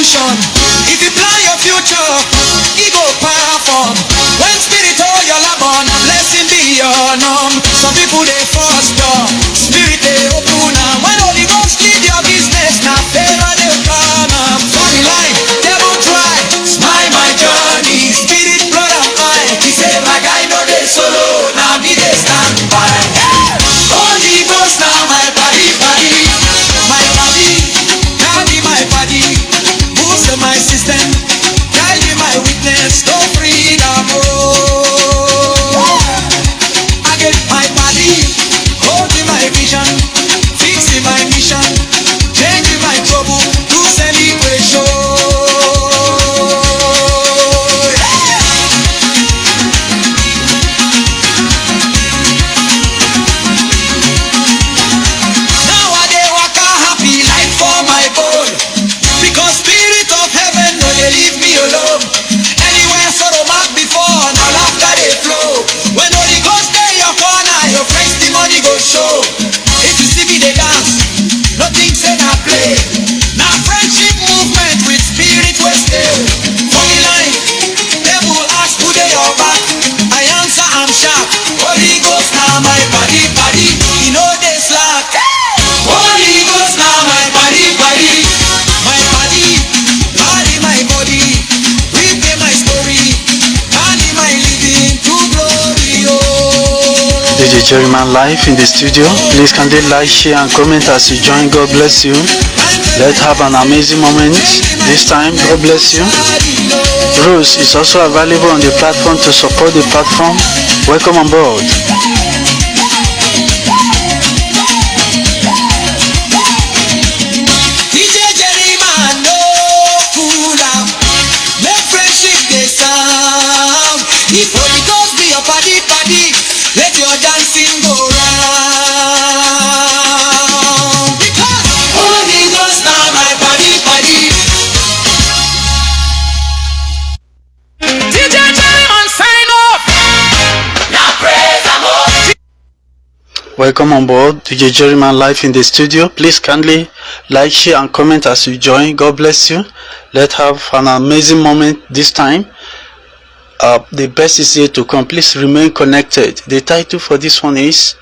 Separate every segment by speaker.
Speaker 1: vision. If you plan your future, he go perform. When spirit hold your lab on, a blessing be your norm. Some people they foster, spirit they open up. When Holy Ghost lead your business, now favor they come up. Funny line, devil try, smile my journey. Spirit brother mine, he say my guy no they solo, now me they stand by. Holy Ghost now my body, my body, daddy my body, boost my system, guide me my witness, no freedom. I get my body, holding my vision, fixing my mission, changing my trouble to celebration.
Speaker 2: DJ Jerryman live in the studio. Please kindly like, share and comment as you join. God bless you. Let's have an amazing moment this time. God bless you. Rose is also available on the platform to support the platform. Welcome on board.
Speaker 1: DJ Jerryman, no fool am. Make friendship dey sound. If Holy Ghost be your party, let your dancing go round. Because Holy Ghost now my body. DJ Jerryman sign off. Now praise the Lord.
Speaker 2: Welcome on board. DJ Jerryman live in the studio. Please kindly like, share and comment as you join. God bless you. Let's have an amazing moment this time. The best is yet to come. Please remain connected. The title for this one is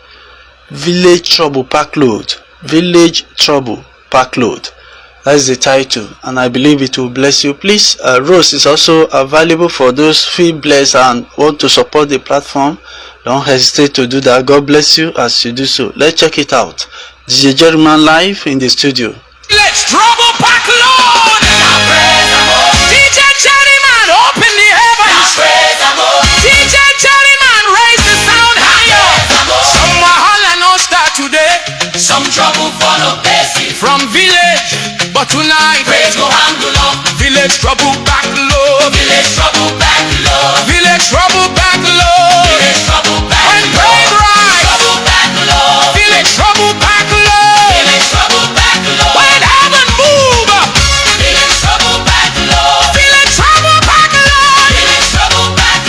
Speaker 2: Village Trouble Pack Load. Village Trouble Pack Load. That is the title, and I believe it will bless you. Please, Rose is also available for those feel blessed and want to support the platform. Don't hesitate to do that. God bless you as you do so. Let's check it out. DJ Jerryman live in the studio.
Speaker 1: Village Trouble Pack Load. DJ Jerryman open the heavens. DJ Jerryman raise the sound higher. Some wahala no start today. Some trouble follow basic from village, but tonight praise go handle up. Village trouble back low. Village trouble back low. Village trouble back low. Village trouble back low. And praise rise. Trouble back low. Village trouble back low. Village trouble back low. When heaven move. Village trouble back low. Village trouble back low. Village trouble back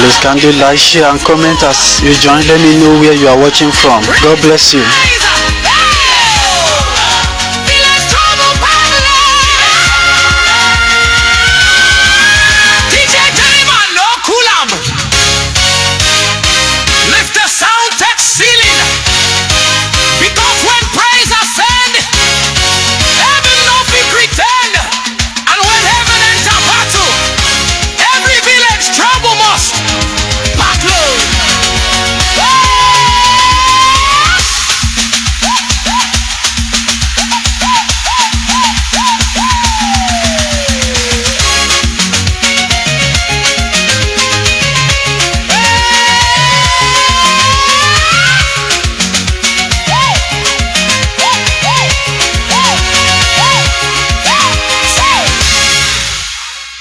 Speaker 2: Please kindly like, share and comment as you join. Let me know where you are watching from. God bless you.
Speaker 1: DJ Jerryman, no coolam. Lift the sound, touch ceiling. Because when praise ascend, heaven no be pretend. And when heaven enter battle, every village trouble must battle.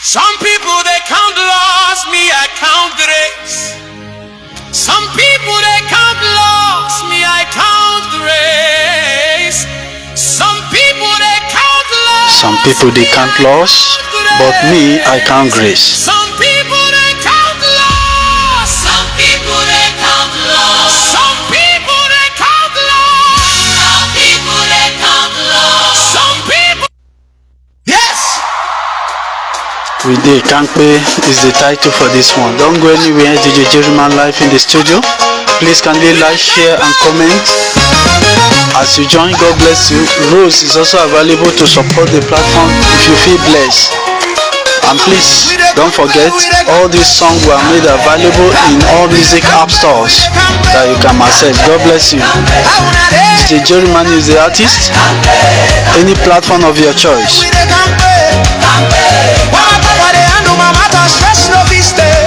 Speaker 1: Some people they count loss, me I count grace. Some people they count loss, me I count grace. Some people they count loss.
Speaker 2: Some people they count loss, but me I count grace.
Speaker 1: Some people they count loss. Some people they count loss. Some people they count loss. Some people they count loss. Some people. Yes.
Speaker 2: We did Kankpe is the title for this one. Don't go anywhere. DJ Jerryman live in the studio. Please kindly like, share and comment as you join. God bless you. Rose is also available to support the platform if you feel blessed. And please don't forget, all these songs were made available in all music app stores that you can access. God bless you. DJ Jerryman is the artist. Any platform of your choice.
Speaker 1: Stress no be stay.